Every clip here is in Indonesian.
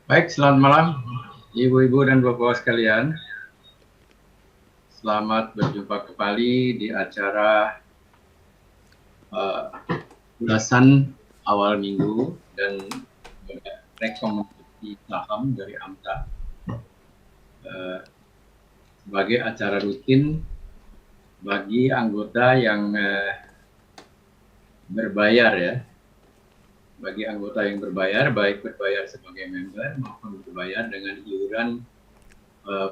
Baik, selamat malam Ibu-ibu dan Bapak sekalian. Selamat berjumpa kembali di acara ulasan awal minggu dan rekomendasi saham dari AMTA sebagai acara rutin bagi anggota yang berbayar ya. Bagi anggota yang berbayar, baik berbayar sebagai member maupun berbayar dengan iuran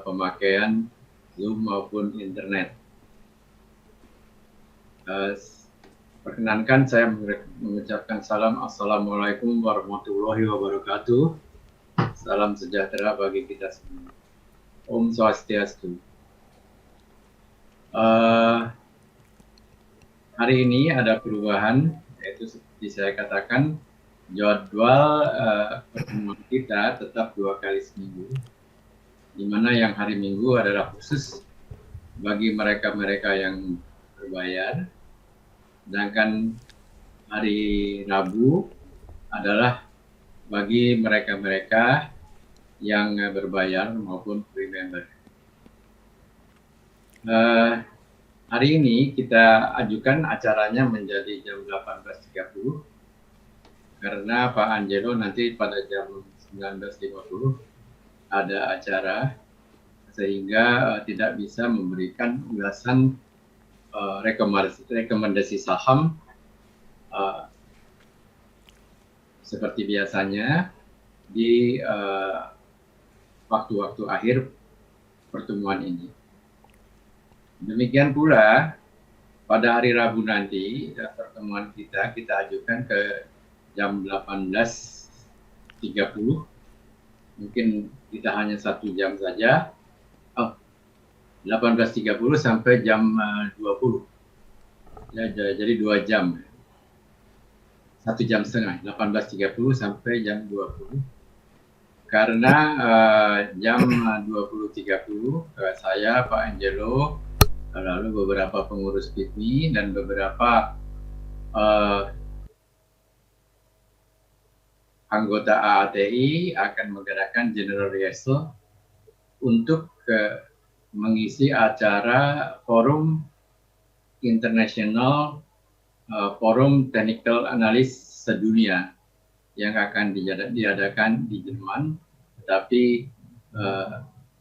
pemakaian Zoom maupun internet. Perkenankan saya mengucapkan salam Assalamualaikum warahmatullahi wabarakatuh. Salam sejahtera bagi kita semua. Om Swastiastu. Hari ini ada perubahan, yaitu seperti saya katakan, jadwal pertemuan kita tetap 2 kali seminggu, di mana yang hari Minggu adalah khusus bagi mereka-mereka yang berbayar, sedangkan hari Rabu adalah bagi mereka-mereka yang berbayar maupun free member. Hari ini kita ajukan acaranya menjadi jam 18.30 karena Pak Angelo nanti pada jam 19.50 ada acara, sehingga tidak bisa memberikan ulasan rekomendasi saham seperti biasanya di waktu-waktu akhir pertemuan ini. Demikian pula pada hari Rabu nanti pertemuan kita ajukan ke jam 18.30. Mungkin kita hanya 1 jam saja. 18.30 sampai jam 20. Ya, jadi 2 jam. 1 jam setengah, 18.30 sampai jam 20. Karena jam 20.30 saya, Pak Angelo, lalu beberapa pengurus PIPMI dan beberapa anggota AATI akan mengadakan general rehearsal untuk mengisi acara forum internasional forum technical analyst sedunia yang akan diadakan di Jerman, tetapi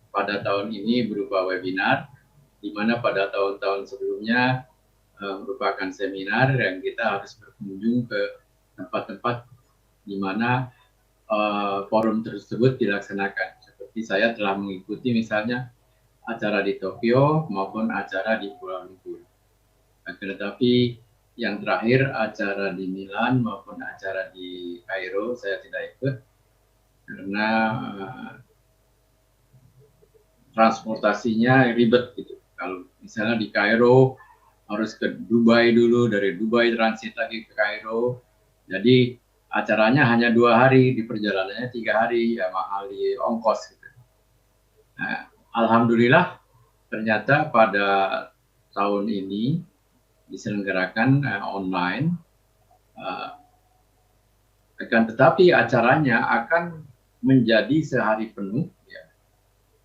pada tahun ini berupa webinar, di mana pada tahun-tahun sebelumnya merupakan seminar yang kita harus berkunjung ke tempat-tempat di mana forum tersebut dilaksanakan. Seperti saya telah mengikuti misalnya acara di Tokyo maupun acara di Kuala Lumpur. Tetapi yang terakhir acara di Milan maupun acara di Kairo saya tidak ikut karena transportasinya ribet gitu. Kalau misalnya di Kairo harus ke Dubai dulu, dari Dubai transit lagi ke Kairo. Jadi acaranya hanya 2 hari, di perjalanannya 3 hari, ya mahal di ongkos gitu. Nah, alhamdulillah ternyata pada tahun ini diselenggarakan online, akan tetapi acaranya akan menjadi sehari penuh ya,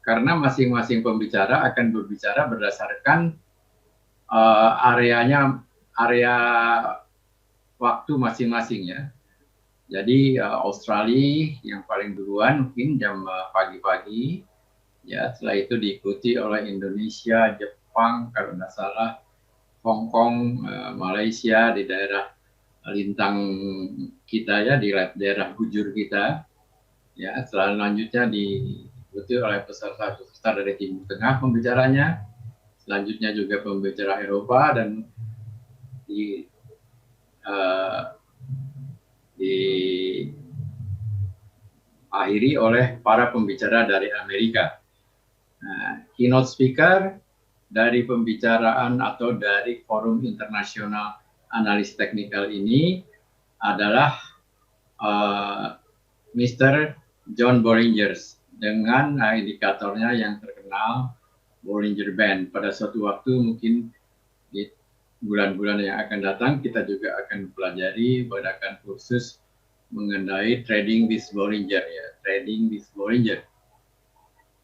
karena masing-masing pembicara akan berbicara berdasarkan area waktu masing-masing ya. Jadi Australia yang paling duluan mungkin jam pagi-pagi, ya setelah itu diikuti oleh Indonesia, Jepang, kalau tidak salah, Hong Kong, Malaysia di daerah lintang kita ya, di daerah bujur kita. Ya, selanjutnya diikuti oleh peserta dari Timur Tengah pembicaranya. Selanjutnya juga pembicara Eropa dan diakhiri oleh para pembicara dari Amerika. Nah, keynote speaker dari pembicaraan atau dari forum internasional analis teknikal ini adalah Mr. John Bollinger dengan indikatornya yang terkenal Bollinger Band. Pada suatu waktu mungkin di bulan-bulan yang akan datang kita juga akan pelajari, mengadakan kursus mengenai trading with Bollinger ya, trading with Bollinger.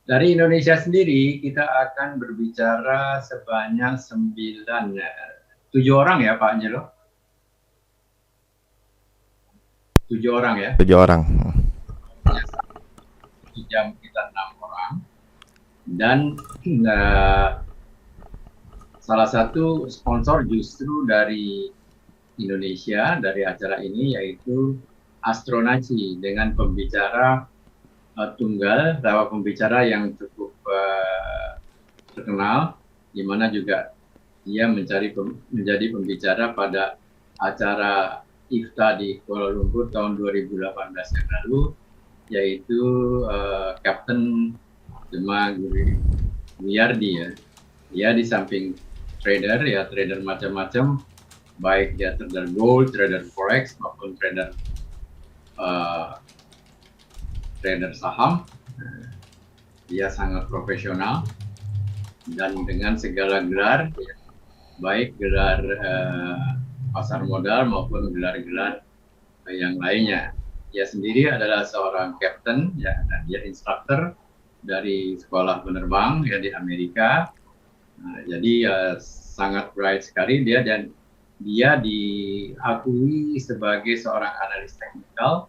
Dari Indonesia sendiri kita akan berbicara sebanyak 7 orang ya Pak Angelo? 7 orang ya? 7 orang. Jam kita 6 orang. Dan salah satu sponsor justru dari Indonesia, dari acara ini, yaitu Astronaci dengan pembicara tunggal, pembicara yang cukup terkenal, di mana juga dia menjadi pembicara pada acara IFTA di Kuala Lumpur tahun 2018 yang lalu, yaitu Kapten Gemma Gumiardi ya. Dia di samping trader ya, trader macam-macam, baik dia trader gold, trader forex maupun trader saham. Dia sangat profesional dan dengan segala gelar, ya, baik gelar pasar modal maupun gelar-gelar yang lainnya. Dia sendiri adalah seorang kapten, ya, dan dia instruktur dari sekolah penerbang ya di Amerika. Jadi sangat bright sekali dia, dan dia diakui sebagai seorang analis teknikal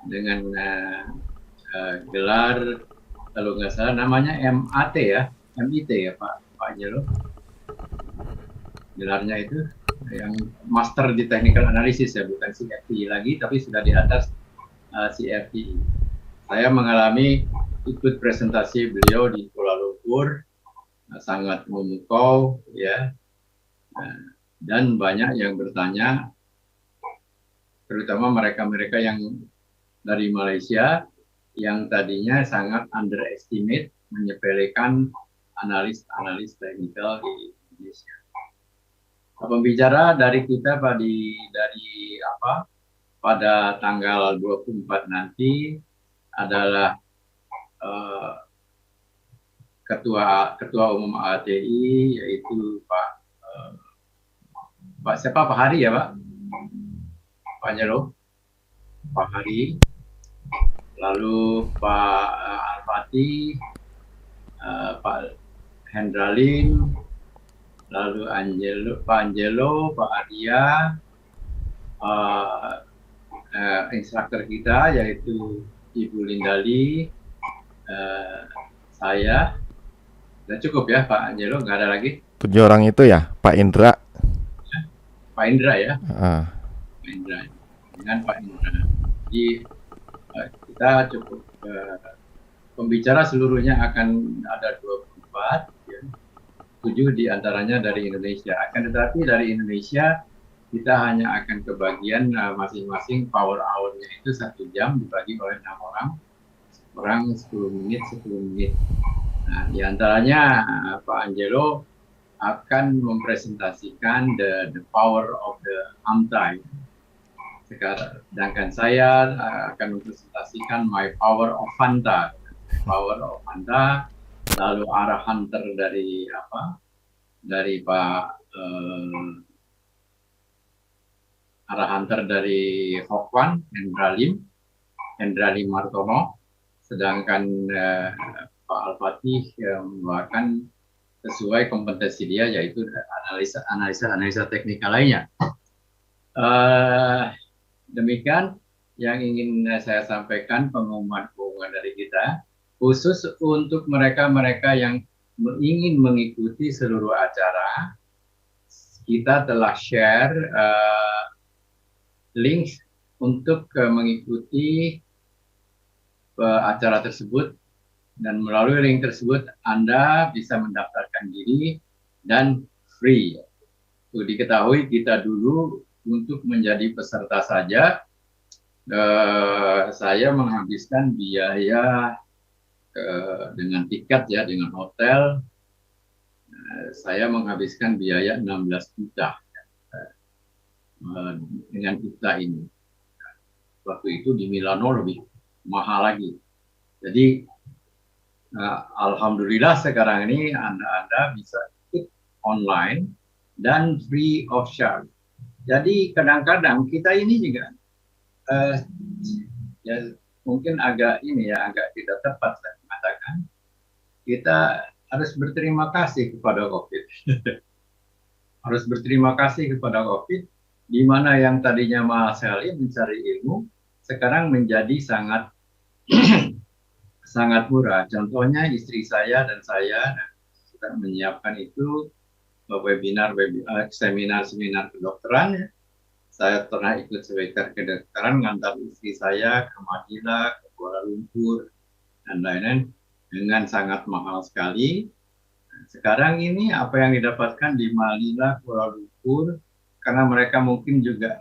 dengan gelar, kalau nggak salah namanya MIT ya Pak Angelo, gelarnya itu yang Master di Technical Analysis ya, bukan CFP lagi, tapi sudah di atas CFP. Saya mengalami ikut presentasi beliau di Kuala Lumpur, sangat memukau ya, dan banyak yang bertanya, terutama mereka-mereka yang dari Malaysia yang tadinya sangat underestimate, menyepelekan analis teknikal di Indonesia. Pembicara dari kita pada tanggal 24 nanti adalah Ketua Umum ATI, yaitu Pak Hari ya Pak? Pak Angelo? Pak Hari, lalu Pak Al-Fatih, Pak Hendralin, lalu Pak Angelo, Pak Arya, instruktur kita yaitu Ibu Lindali, saya, dan cukup ya Pak Angelo, nggak ada lagi. 7 orang itu ya, Pak Indra. Pak Indra ya, Pak Indra, dengan Pak Indra. Jadi kita cukup, pembicara seluruhnya akan ada 24, ya. 7 diantaranya dari Indonesia. Akan tetapi dari Indonesia kita hanya akan kebagian masing-masing power hour-nya itu 1 jam dibagi oleh 6 orang 10 menit. Nah, diantaranya Pak Angelo akan mempresentasikan the power of the Amtai. Sedangkan saya akan mempresentasikan my power of Fanta. Lalu arah hunter dari Pak arah hunter dari Hokwan, Hendralim Martono, sedangkan Pak Al-Fatih membawakan sesuai kompetensi dia, yaitu analisa teknikal lainnya. Demikian yang ingin saya sampaikan, pengumuman dari kita, khusus untuk mereka-mereka yang ingin mengikuti seluruh acara. Kita telah share link untuk mengikuti acara tersebut, dan melalui link tersebut Anda bisa mendaftarkan diri dan free. Untuk diketahui, kita dulu untuk menjadi peserta saja, saya menghabiskan biaya dengan tiket ya, dengan hotel, saya menghabiskan biaya 16 juta dengan IFTA ini. Waktu itu di Milano lebih mahal lagi. Jadi alhamdulillah sekarang ini Anda bisa ikut online dan free of charge. Jadi kadang-kadang kita ini juga Ya mungkin agak ini ya, agak tidak tepat saya mengatakan. Kita harus berterima kasih kepada COVID. Harus berterima kasih kepada COVID, di mana yang tadinya mahal sekali mencari ilmu, sekarang menjadi sangat sangat murah. Contohnya istri saya dan saya sudah menyiapkan itu seminar kedokteran. Ya. Saya pernah ikut seminar kedokteran, ngantar istri saya ke Manila, ke Kuala Lumpur, dan lain-lain dengan sangat mahal sekali. Sekarang ini apa yang didapatkan di Manila, Kuala Lumpur, karena mereka mungkin juga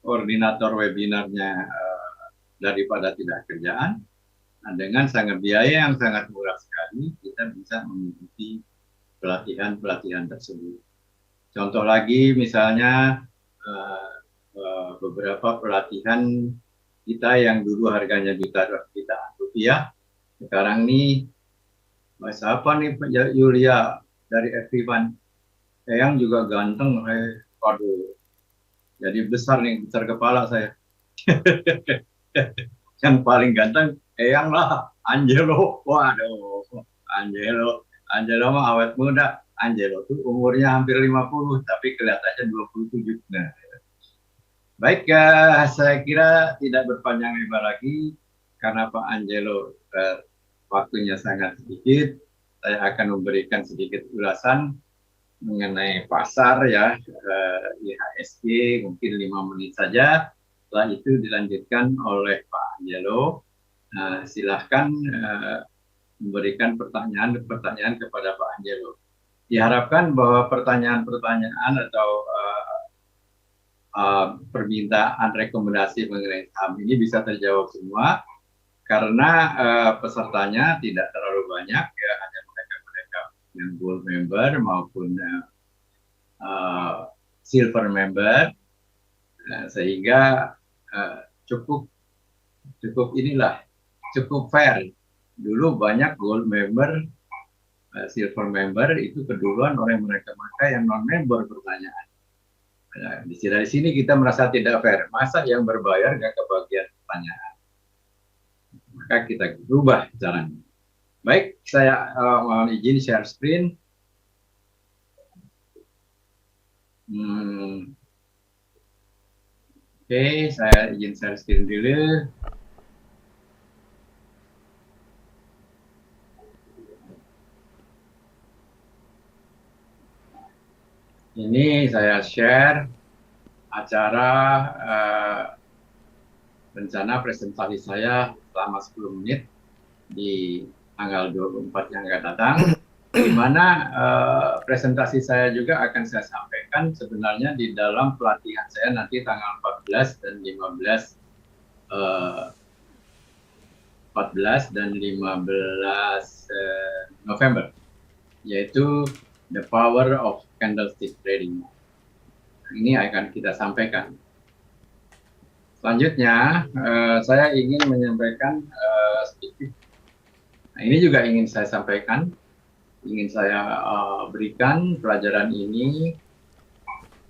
koordinator webinarnya daripada tidak kerjaan, nah, dengan sangat biaya yang sangat murah sekali, kita bisa mengikuti pelatihan-pelatihan tersebut. Contoh lagi misalnya beberapa pelatihan kita yang dulu harganya jutaan rupiah, sekarang nih siapa nih Yulia dari Everyone, yang juga ganteng, waduh, jadi besar nih, besar kepala saya. Yang paling ganteng Eyang lah, Angelo. Waduh, Angelo mah awet muda. Angelo tuh umurnya hampir 50, tapi kelihatannya 27. Nah, baik, saya kira tidak berpanjang lebar lagi, karena Pak Angelo waktunya sangat sedikit. Saya akan memberikan sedikit ulasan mengenai pasar ya, IHSG mungkin 5 menit saja. Setelah itu dilanjutkan oleh Pak Angelo. Silahkan memberikan pertanyaan kepada Pak Angelo. Diharapkan bahwa pertanyaan-pertanyaan atau permintaan rekomendasi mengenai saham ini bisa terjawab semua, karena pesertanya tidak terlalu banyak, ya, hanya mereka-mereka yang gold member maupun silver member, sehingga cukup fair. Dulu banyak gold member, silver member itu keduluan oleh mereka-mereka yang non member pertanyaan. Nah, dari sini kita merasa tidak fair. Masa yang berbayar nggak kebagian pertanyaan? Maka kita rubah caranya. Baik, saya mohon izin share screen. Oke, saya izin share screen dulu. Ini saya share acara rencana presentasi saya selama 10 menit di tanggal 24 yang akan datang, di mana presentasi saya juga akan saya sampaikan sebenarnya di dalam pelatihan saya nanti tanggal 14 dan 15 November, yaitu The Power of Candlestick Trading. Ini akan kita sampaikan. Selanjutnya, saya ingin menyampaikan sedikit. Nah, ini juga ingin saya sampaikan, ingin saya berikan pelajaran ini,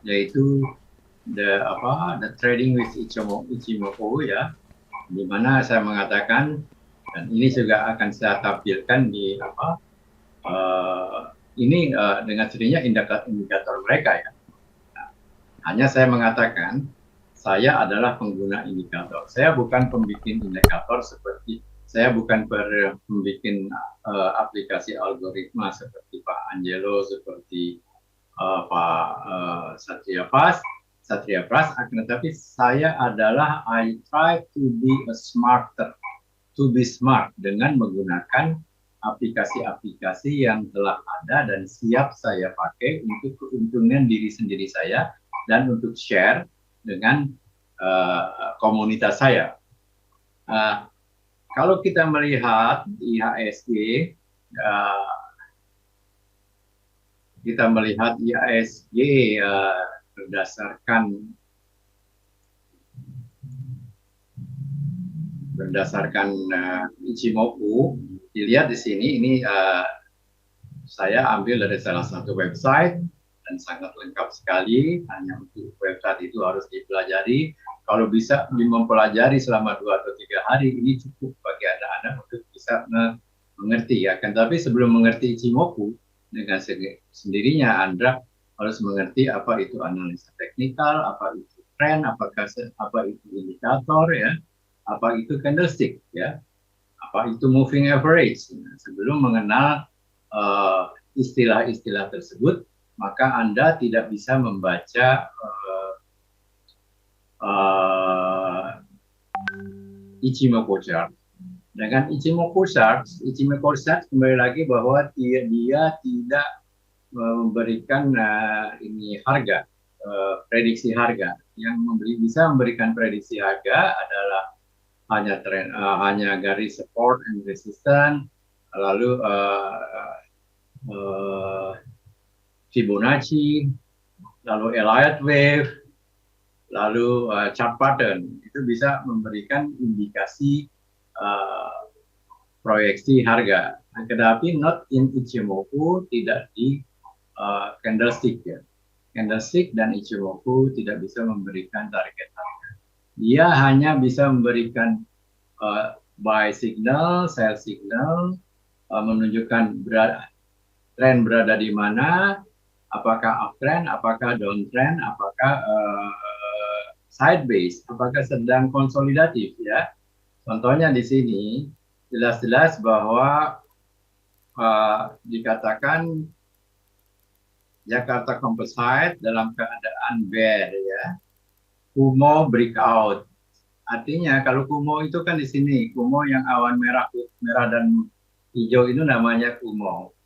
yaitu the trading with Ichimoku, ya, di mana saya mengatakan, dan ini juga akan saya tampilkan di ini dengan sendirinya indikator mereka, ya. Nah, hanya saya mengatakan saya adalah pengguna indikator. Saya bukan pembuat indikator saya bukan pembuat aplikasi algoritma seperti Pak Angelo, seperti Pak Satria Pras, tetapi saya adalah I try to be smart dengan menggunakan aplikasi-aplikasi yang telah ada dan siap saya pakai untuk keuntungan diri sendiri saya dan untuk share dengan komunitas saya. Kalau kita melihat IHSG, berdasarkan Ichimoku, dilihat di sini, ini saya ambil dari salah satu website dan sangat lengkap sekali. Hanya untuk website itu harus dipelajari. kalau bisa mempelajari selama 2 atau 3 hari ini cukup bagi anak-anak untuk bisa mengerti ya. Kan tapi sebelum mengerti Ichimoku dengan sendirinya Anda harus mengerti apa itu analisa teknikal, apa itu tren, apa itu indikator ya, apa itu candlestick ya, apa itu moving average. Nah, sebelum mengenal istilah-istilah tersebut, maka Anda tidak bisa membaca Ichimoku chart. Dengan Ichimoku chart kembali lagi bahwa dia tidak memberikan ini harga, prediksi harga. Yang bisa memberikan prediksi harga adalah hanya garis support and resistance, lalu Fibonacci, lalu Elliott wave, lalu chart pattern. Itu bisa memberikan indikasi proyeksi harga. Tetapi not in Ichimoku, tidak di candlestick ya. Candlestick dan Ichimoku tidak bisa memberikan target harga. Dia hanya bisa memberikan buy signal, sell signal, menunjukkan tren berada di mana, apakah uptrend, apakah downtrend, apakah sideways, apakah sedang konsolidatif ya. Contohnya di sini jelas-jelas bahwa dikatakan Jakarta Composite dalam keadaan bear ya. Kumo breakout. Artinya kalau Kumo itu kan di sini, Kumo yang awan merah dan hijau itu namanya Kumo.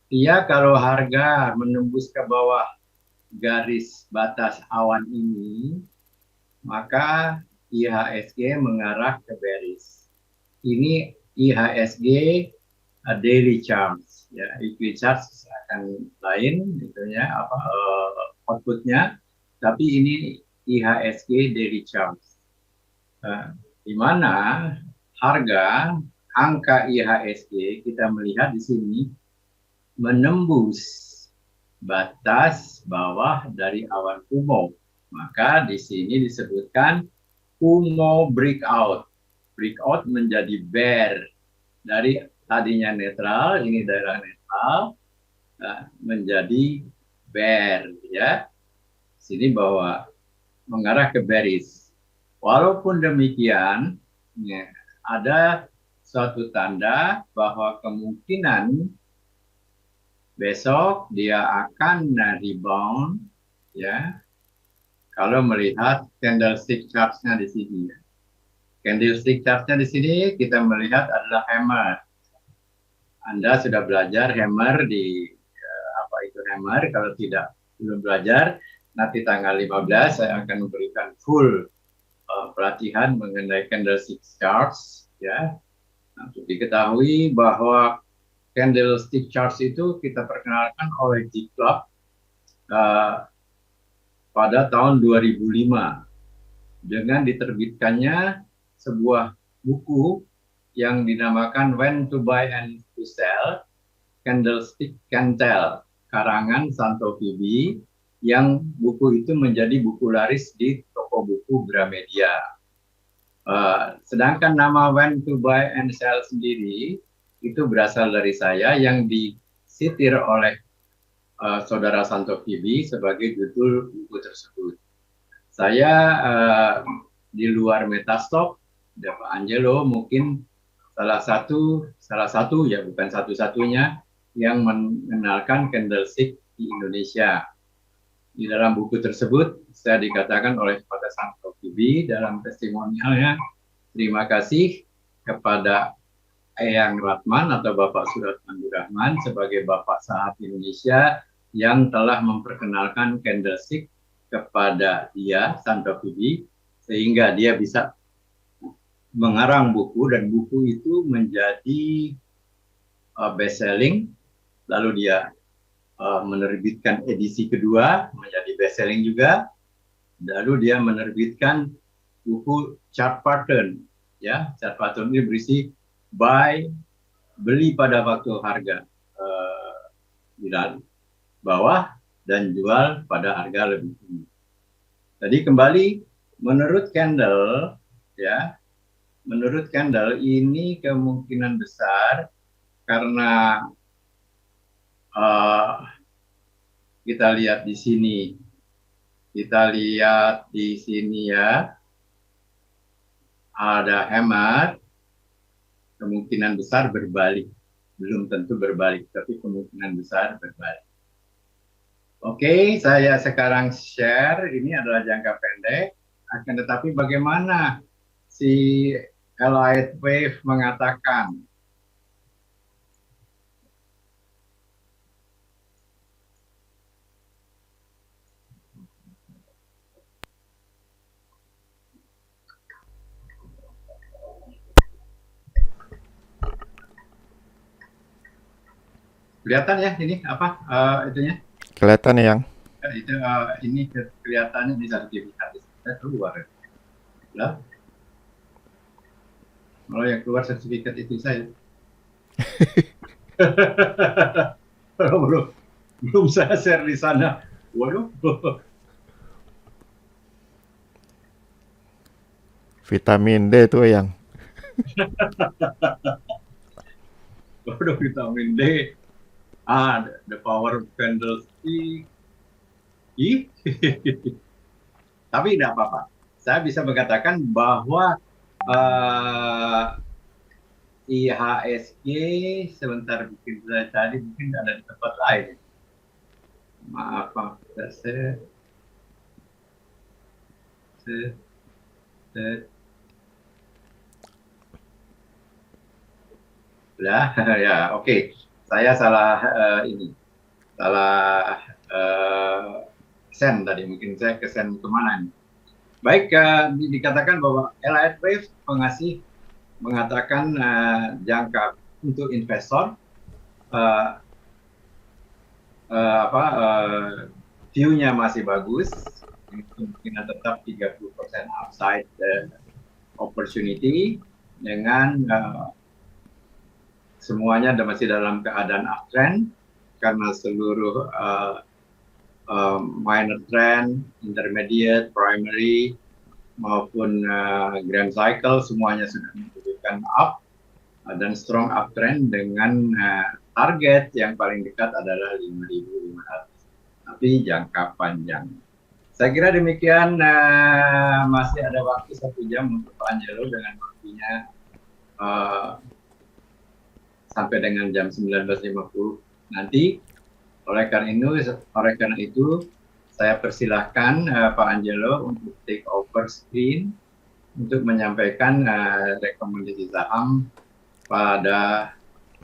Dia kalau harga menembus ke bawah garis batas awan ini, maka IHSG mengarah ke bearish. Ini IHSG daily charts ya, weekly charts akan lain gitu ya, outputnya, tapi ini IHSG daily charts, di mana harga angka IHSG kita melihat di sini menembus batas bawah dari awan Kumo, maka di sini disebutkan Kumo breakout. Breakout menjadi bear dari tadinya netral, ini daerah netral, menjadi bear ya. Sini bahwa mengarah ke bearish. Walaupun demikian, ya, ada suatu tanda bahwa kemungkinan besok dia akan rebound ya. Kalau melihat candlestick charts-nya di sini. Candlestick chart-nya di sini kita melihat adalah hammer. Anda sudah belajar hammer di apa itu hammer? Kalau belum belajar, nanti tanggal 15 saya akan memberikan full pelatihan mengenai candlestick charts ya. Nah, untuk diketahui bahwa candlestick charts itu kita perkenalkan oleh G Club pada tahun 2005 dengan diterbitkannya sebuah buku yang dinamakan When to Buy and to Sell, Candlestick Can Tell, karangan Santo Fibi, yang buku itu menjadi buku laris di toko buku Gramedia. Sedangkan nama When to Buy and Sell sendiri itu berasal dari saya yang disitir oleh saudara Santo Fibi sebagai judul buku tersebut. Saya di luar Metastock, Pak Angelo mungkin salah satu ya, bukan satu-satunya yang mengenalkan candlestick di Indonesia. Di dalam buku tersebut saya dikatakan oleh Pak Santo Fibi dalam testimonialnya, terima kasih kepada Eyang Ratman atau Bapak Suratman Durrahman sebagai Bapak Sahat Indonesia yang telah memperkenalkan candlestick kepada dia, Santo Fibi, sehingga dia bisa mengarang buku, dan buku itu menjadi best selling. Lalu dia menerbitkan edisi kedua menjadi best selling juga. Lalu dia menerbitkan buku chart pattern ya. Chart pattern ini berisi buy, beli pada waktu harga di bawah dan jual pada harga lebih tinggi. Jadi kembali menurut candle ya, menurut candle ini kemungkinan besar karena uh, kita lihat di sini, ya, ada hammer, kemungkinan besar berbalik. Belum tentu berbalik, tapi kemungkinan besar berbalik. Oke, saya sekarang share, ini adalah jangka pendek, akan tetapi bagaimana si Elliott Wave mengatakan? Kelihatan ya ini apa itunya? Kelihatan ya, Yang? Itu ini kelihatannya di sertifikat kita keluar. Lah, kalau yang keluar sertifikat itu saya. belum saya share di sana. Waduh. Vitamin D tuh Yang. Waduh, vitamin D. The power of candlestick. Tapi tidak apa-apa. Saya bisa mengatakan bahwa IHSG sebentar bikin saya tadi mungkin ada di tempat lain. Maaf, saya ya, oke. Saya salah salah send tadi, mungkin saya ke send kemana nih. Baik, dikatakan bahwa Elliott Wave mengatakan jangka untuk investor view-nya masih bagus, kemungkinan tetap 30% upside opportunity dengan semuanya masih dalam keadaan uptrend karena seluruh minor trend, intermediate, primary maupun grand cycle semuanya sudah menunjukkan up dan strong uptrend dengan target yang paling dekat adalah 5.500, tapi jangka panjang. Saya kira demikian. Masih ada waktu 1 jam untuk Pak Angelo dengan waktunya sampai dengan jam 19.50 nanti. Oleh karena itu saya persilahkan Pak Angelo untuk take over screen untuk menyampaikan rekomendasi saham pada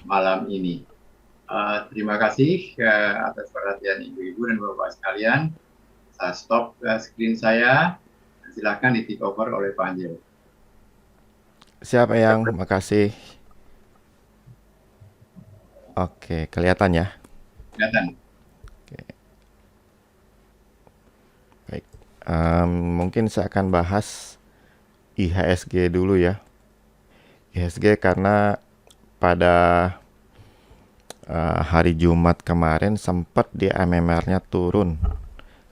malam ini. Terima kasih atas perhatian ibu-ibu dan bapak sekalian. Saya stop screen saya. Silakan di take over oleh Pak Angelo. Siapa Yang? Makasih. Oke, kelihatan ya? Kelihatan. Oke. Baik. Mungkin saya akan bahas IHSG dulu ya. IHSG karena pada hari Jumat kemarin sempat di MMR-nya turun.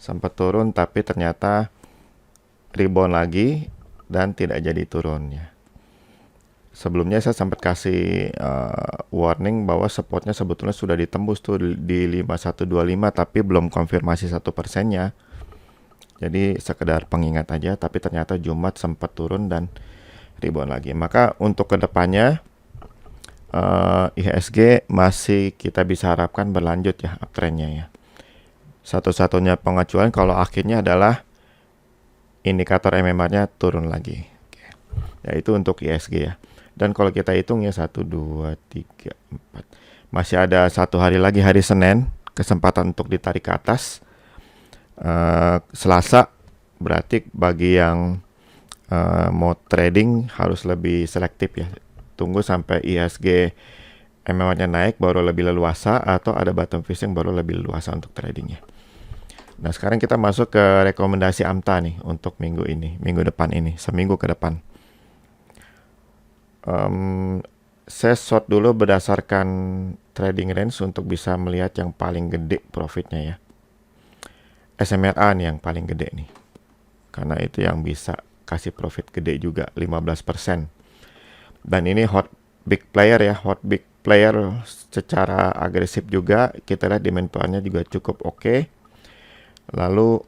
Sempat turun tapi ternyata rebound lagi dan tidak jadi turun ya. Sebelumnya saya sempat kasih warning bahwa supportnya sebetulnya sudah ditembus tuh di 5125 tapi belum konfirmasi 1%-nya. Jadi sekedar pengingat aja, tapi ternyata Jumat sempat turun dan rebound lagi. Maka untuk kedepannya IHSG masih kita bisa harapkan berlanjut ya uptrendnya ya. Satu-satunya pengecualian kalau akhirnya adalah indikator MMR-nya turun lagi. Oke. Yaitu untuk IHSG ya. Dan kalau kita hitung ya 1, 2, 3, 4. Masih ada 1 hari lagi, hari Senin, kesempatan untuk ditarik ke atas. Selasa berarti bagi yang mau trading harus lebih selektif ya. Tunggu sampai IHSG MMR-nya naik baru lebih leluasa, atau ada bottom fishing baru lebih leluasa untuk tradingnya. Nah sekarang kita masuk ke rekomendasi AMTA nih untuk minggu ini, minggu depan ini, seminggu ke depan. Saya short dulu berdasarkan trading range untuk bisa melihat yang paling gede profitnya ya. SMRA nih yang paling gede nih. karena itu yang bisa kasih profit gede juga 15%. Dan ini hot big player ya, hot big player secara agresif juga. Kita lihat demand powernya juga cukup oke. Lalu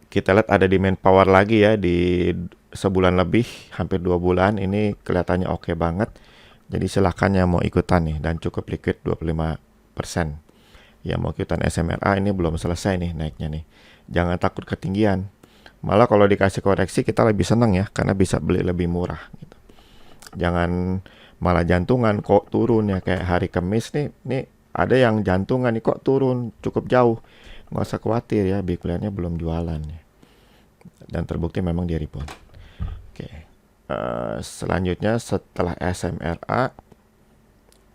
kita lihat ada demand power lagi ya di sebulan lebih, hampir 2 bulan. Ini kelihatannya oke banget. Jadi silahkan yang mau ikutan nih, dan cukup liquid 25%. Ya mau ikutan SMRA, ini belum selesai nih naiknya nih. Jangan takut ketinggian. Malah kalau dikasih koreksi kita lebih senang ya, karena bisa beli lebih murah gitu. Jangan malah jantungan kok turun ya, kayak hari Kamis nih ada yang jantungan nih kok turun cukup jauh. Nggak usah khawatir ya, big player-nya belum jualan ya. Dan terbukti memang dia rebound. Oke. Selanjutnya setelah SMRA,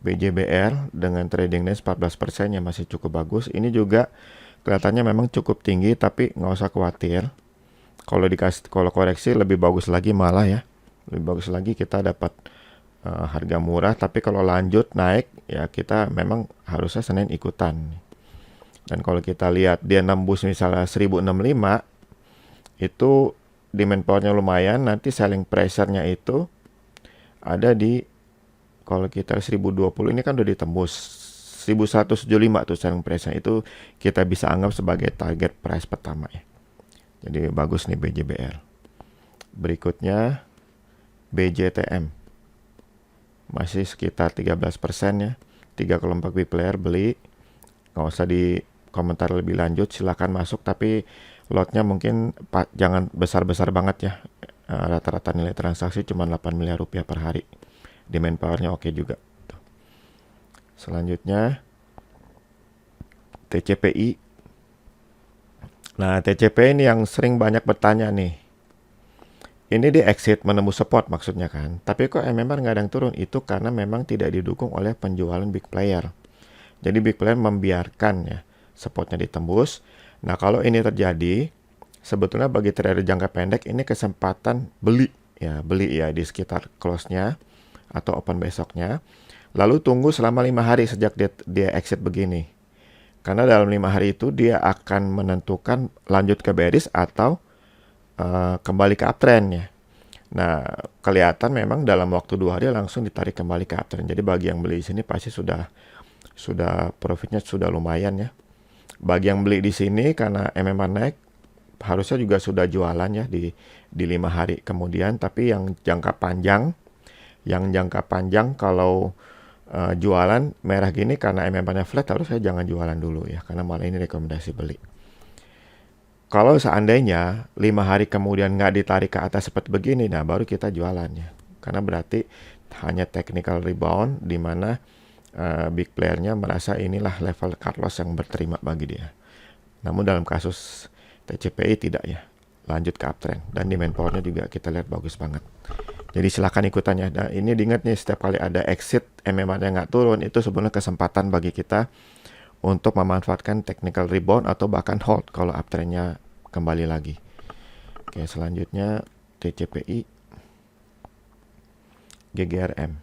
BJBR dengan trading range 14% yang masih cukup bagus. Ini juga kelihatannya memang cukup tinggi, tapi nggak usah khawatir. Kalau koreksi lebih bagus lagi malah ya. Lebih bagus lagi kita dapat harga murah, tapi kalau lanjut naik ya kita memang harusnya Senin ikutan. Dan kalau kita lihat dia nembus misalnya 1065, itu demand powernya lumayan, nanti selling pressure-nya itu ada di, kalau kita 1020 ini kan udah ditembus 1175 tuh selling pressure, itu kita bisa anggap sebagai target price pertama ya. Jadi bagus nih BJBR. Berikutnya BJTM. Masih sekitar 13% ya. 3 kelompok big player beli. Nggak usah di komentar lebih lanjut, silakan masuk, tapi lotnya mungkin jangan besar-besar banget ya. Rata-rata nilai transaksi cuma 8 miliar rupiah per hari. Demand powernya oke juga. Selanjutnya TCPI. Nah, TCP ini yang sering banyak bertanya nih. Ini di exit menembus support maksudnya kan. Tapi kok MMR nggak ada yang turun? Itu karena memang tidak didukung oleh penjualan big player. Jadi big player membiarkan ya supportnya ditembus. Nah, kalau ini terjadi, sebetulnya bagi trader jangka pendek ini kesempatan beli ya di sekitar close-nya atau open besoknya. Lalu tunggu selama 5 hari sejak dia exit begini. Karena dalam 5 hari itu dia akan menentukan lanjut ke bearish atau kembali ke uptrend ya. Nah, kelihatan memang dalam waktu 2 hari langsung ditarik kembali ke uptrend. Jadi bagi yang beli di sini pasti sudah profitnya sudah lumayan ya. Bagi yang beli di sini karena MMR naik, harusnya juga sudah jualan ya di 5 hari kemudian. Tapi yang jangka panjang kalau jualan merah gini karena MMR-nya flat, harusnya jangan jualan dulu ya, karena malah ini rekomendasi beli. Kalau seandainya 5 hari kemudian nggak ditarik ke atas seperti begini, nah baru kita jualan ya, karena berarti hanya technical rebound di mana big player-nya merasa inilah level cut loss yang berterima bagi dia. Namun dalam kasus TCPI tidak ya, lanjut ke uptrend, dan demand power-nya juga kita lihat bagus banget. Jadi silakan ikutannya. Nah, ini diingat nih, setiap kali ada exit MMR-nya nggak turun, itu sebenarnya kesempatan bagi kita untuk memanfaatkan technical rebound atau bahkan hold kalau uptrend-nya kembali lagi. Oke, selanjutnya TCPI, GGRM.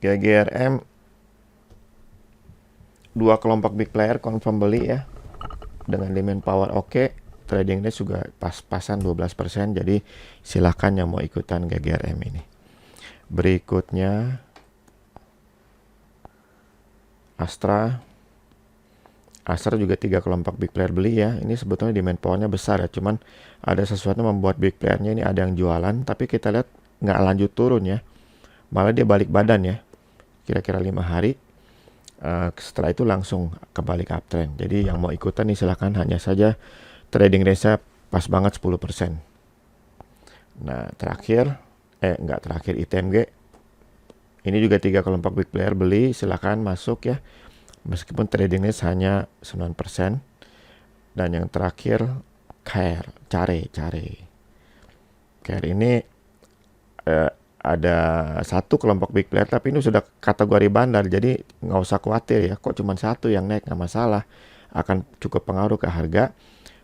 GGRM 2 kelompok big player confirm beli ya, dengan demand power oke. Tradingnya juga pas-pasan 12%, jadi silahkan yang mau ikutan GGRM ini. Berikutnya Astra juga 3 kelompok big player beli ya. Ini sebetulnya demand powernya besar ya, cuman ada sesuatu membuat big playernya ini ada yang jualan, tapi kita lihat nggak lanjut turun ya, malah dia balik badan ya, kira-kira 5 hari. Setelah itu langsung kembali ke uptrend. Jadi yang mau ikutan nih silahkan, hanya saja trading range-nya pas banget 10%. Nah, terakhir ITMG. Ini juga 3 kelompok big player beli, silakan masuk ya. Meskipun trading range hanya 9%. Dan yang terakhir Care ini ada 1 kelompok big player, tapi ini sudah kategori bandar, jadi nggak usah khawatir ya, kok cuma 1 yang naik, nggak masalah, akan cukup pengaruh ke harga.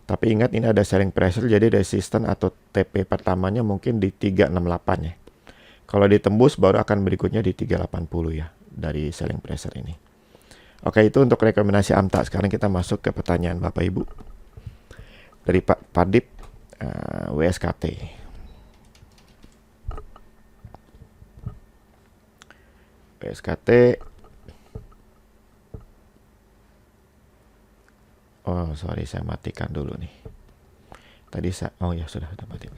Tapi ingat, ini ada selling pressure, jadi resisten atau TP pertamanya mungkin di 368 ya. Kalau ditembus baru akan berikutnya di 380 ya, dari selling pressure ini. Oke, itu untuk rekomendasi AMTA. Sekarang kita masuk ke pertanyaan Bapak Ibu. dari Pak Padip, WSKT. WSKT. Oh sorry, saya matikan dulu nih. Tadi oh ya sudah mati.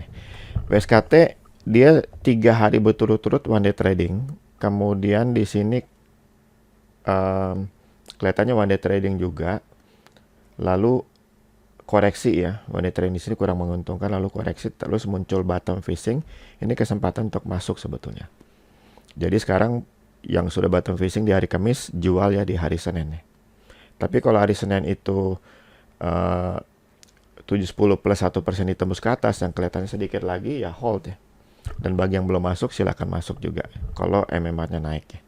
WSKT dia 3 hari berturut-turut one day trading. Kemudian di sini kelihatannya one day trading juga. Lalu koreksi ya, one day trading di sini kurang menguntungkan. Lalu koreksi terus muncul bottom fishing. Ini kesempatan untuk masuk sebetulnya. Jadi sekarang yang sudah bottom fishing di hari Kamis jual ya di hari Senin nih. Tapi kalau hari Senin itu 710 plus 1% ditembus ke atas yang kelihatannya sedikit lagi ya hold ya. Dan bagi yang belum masuk silakan masuk juga kalau MMR-nya naik ya.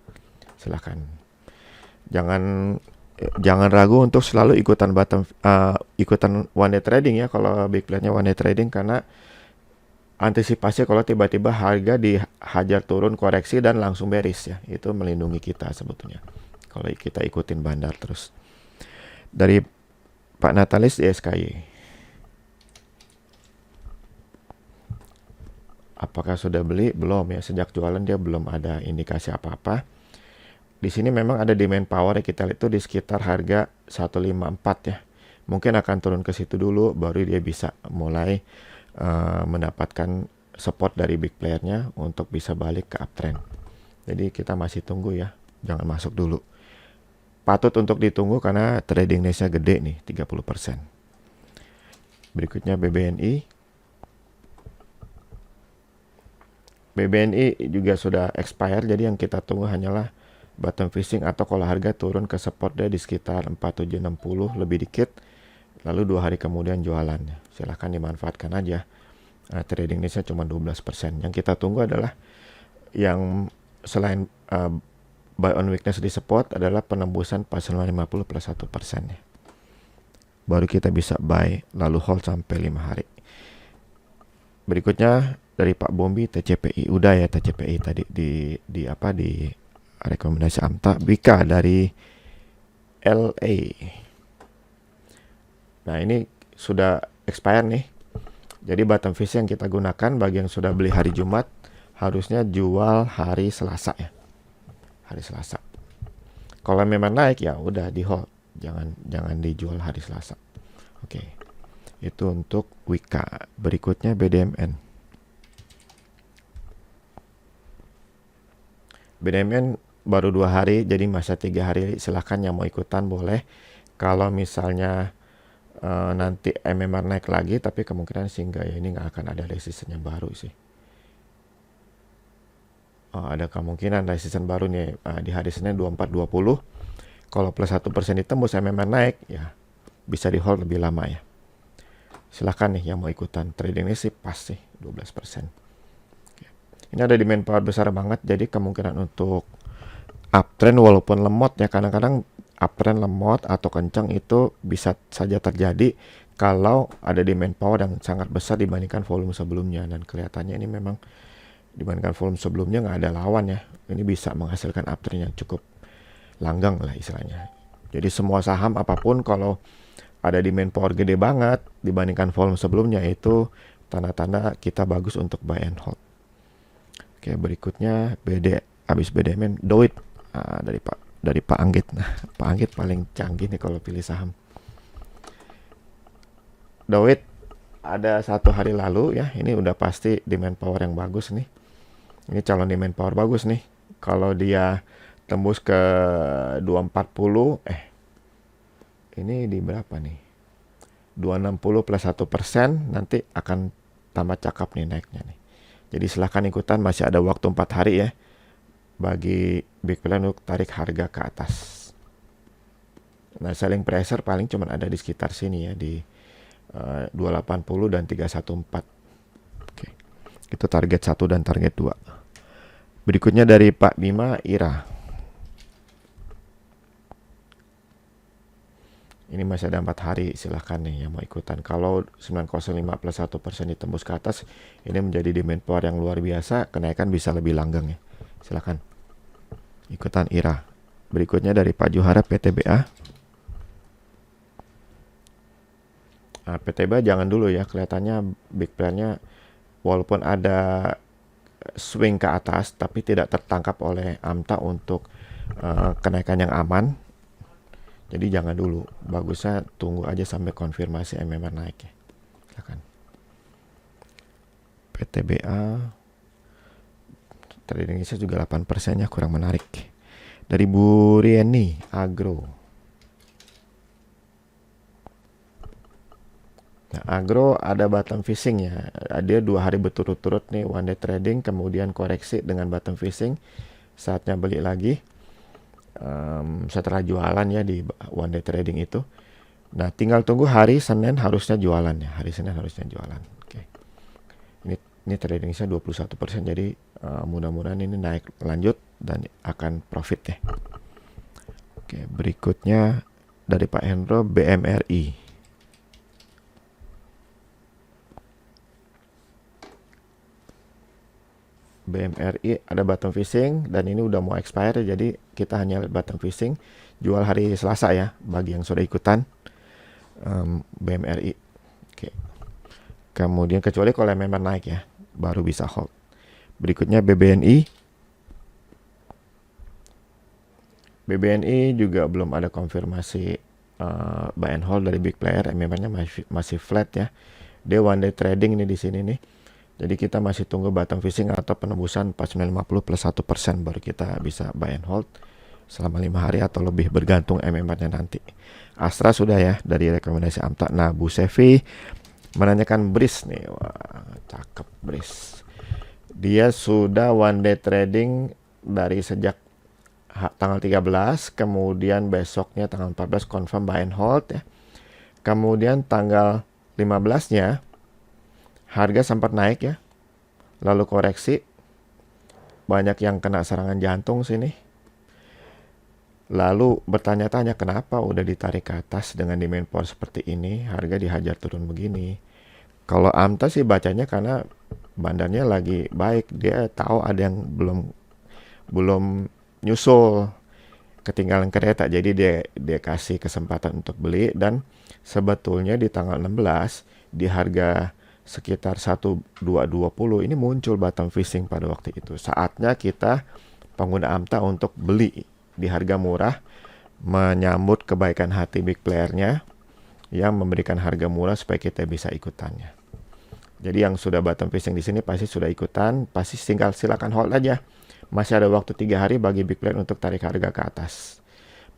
Silakan. Jangan ragu untuk selalu ikutan ikutan one day trading ya kalau big player-nya one day trading, karena antisipasi kalau tiba-tiba harga dihajar turun koreksi dan langsung bearish ya. Itu melindungi kita sebetulnya kalau kita ikutin bandar terus. Dari Pak Natalis di SKY. Apakah sudah beli? Belum ya. Sejak jualan dia belum ada indikasi apa-apa. Di sini memang ada demand power yang kita lihat itu di sekitar harga 154 ya. Mungkin akan turun ke situ dulu baru dia bisa mulai mendapatkan support dari big player-nya untuk bisa balik ke uptrend. Jadi kita masih tunggu ya. Jangan masuk dulu. Patut untuk ditunggu karena trading niche-nya gede nih, 30%. Berikutnya BBNI. BBNI juga sudah expire, jadi yang kita tunggu hanyalah bottom fishing atau kalau harga turun ke support dia di sekitar 4760 lebih dikit, lalu 2 hari kemudian jualan. Silahkan dimanfaatkan aja. Trading niche-nya cuma 12%. Yang kita tunggu adalah yang selain buy on weakness di support adalah penembusan pas 50 plus 1% ya. Baru kita bisa buy lalu hold sampai 5 hari. Berikutnya dari Pak Bombi TCPI. Udah ya TCPI tadi di rekomendasi AMTA. Bika dari LA. Nah ini sudah expire nih. Jadi bottom fish yang kita gunakan bagi yang sudah beli hari Jumat harusnya jual hari Selasa ya. Hari Selasa. Kalau memang naik ya udah di hold, jangan dijual hari Selasa. Oke. Itu untuk Wika. Berikutnya BDMN. BDMN baru 2 hari, jadi masa 3 hari. Silahkan yang mau ikutan boleh. Kalau misalnya nanti MMR naik lagi, tapi kemungkinan sih enggak ya, ini nggak akan ada resistance yang baru sih. Ada kemungkinan resistance baru nih di hari Senin 2420. Kalau plus 1% ditembus MMR naik ya bisa di hold lebih lama ya. Silahkan nih yang mau ikutan. Trading ini sih pas sih 12%. Oke. Ini ada demand power besar banget, jadi kemungkinan untuk uptrend walaupun lemot ya, kadang-kadang uptrend lemot atau kencang itu bisa saja terjadi kalau ada demand power yang sangat besar dibandingkan volume sebelumnya, dan kelihatannya ini memang dibandingkan volume sebelumnya nggak ada lawan ya. Ini bisa menghasilkan uptrend yang cukup langgang lah istilahnya. Jadi semua saham apapun kalau ada demand power gede banget dibandingkan volume sebelumnya, itu tanda-tanda kita bagus untuk buy and hold. Oke, berikutnya habis BDMN Doit dari Pak Anggit. Nah, Pak Anggit paling canggih nih kalau pilih saham. Doit ada 1 hari lalu ya, ini udah pasti demand power yang bagus nih. Ini calon demand power bagus nih. Kalau dia tembus ke 240, ini di berapa nih? 260 plus 1%, nanti akan tambah cakep nih naiknya nih. Jadi silahkan ikutan, masih ada waktu 4 hari ya bagi big player untuk tarik harga ke atas. Nah, selling pressure paling cuma ada di sekitar sini ya, di 280 dan 314. Oke. Itu target 1 dan target 2. Berikutnya dari Pak Bima Ira. Ini masih ada 4 hari, silahkan nih yang mau ikutan. Kalau 905 plus 1% ditembus ke atas, ini menjadi demand power yang luar biasa, kenaikan bisa lebih langgang ya. Silahkan ikutan Ira. Berikutnya dari Pak Juhara PTBA. PTB jangan dulu ya, kelihatannya big player-nya walaupun ada swing ke atas tapi tidak tertangkap oleh AMTA untuk kenaikan yang aman. Jadi jangan dulu, bagusnya tunggu aja sampai konfirmasi MMR naik ya. Silakan. PTBA trading Indonesia juga 8% ya, kurang menarik. Dari Bu Rieni Agro. Nah, Agro ada bottom fishing ya. Dia 2 hari berturut-turut nih one day trading, kemudian koreksi dengan bottom fishing. Saatnya beli lagi. Setelah jualan ya di one day trading itu. Nah, tinggal tunggu hari Senin harusnya jualan ya. Hari Senin harusnya jualan. Oke. Ini tradingnya 21%, jadi mudah-mudahan ini naik lanjut dan akan profit ya. Oke, berikutnya dari Pak Hendro, BMRI. BMRI ada bottom fishing dan ini udah mau expire, jadi kita hanya bottom fishing, jual hari Selasa ya bagi yang sudah ikutan. BMRI. Oke. Kemudian kecuali kalau memang naik ya baru bisa hold. Berikutnya BBNI. BBNI juga belum ada konfirmasi buy and hold dari big player, memangnya masih flat ya. Dia one day trading ini di sini nih. Jadi kita masih tunggu bottom fishing atau penembusan 4950 plus 1% baru kita bisa buy and hold selama 5 hari atau lebih bergantung MMR-nya nanti. Astra sudah ya dari rekomendasi AMTA. Nah, Bu Sevi menanyakan BRIS nih. Wah, cakep BRIS. Dia sudah one day trading dari sejak tanggal 13, kemudian besoknya tanggal 14 confirm buy and hold ya. Kemudian tanggal 15-nya harga sempat naik ya, lalu koreksi, banyak yang kena serangan jantung sini, lalu bertanya-tanya kenapa udah ditarik ke atas dengan demand power seperti ini, harga dihajar turun begini. Kalau AMTA sih bacanya karena bandarnya lagi baik, dia tahu ada yang belum nyusul, ketinggalan kereta, jadi dia kasih kesempatan untuk beli. Dan sebetulnya di tanggal 16 di harga sekitar 1220 ini muncul bottom fishing pada waktu itu. Saatnya kita pengguna AMTA untuk beli di harga murah, menyambut kebaikan hati big playernya yang memberikan harga murah supaya kita bisa ikutannya. Jadi yang sudah bottom fishing di sini pasti sudah ikutan, pasti tinggal silakan hold aja. Masih ada waktu 3 hari bagi big player untuk tarik harga ke atas.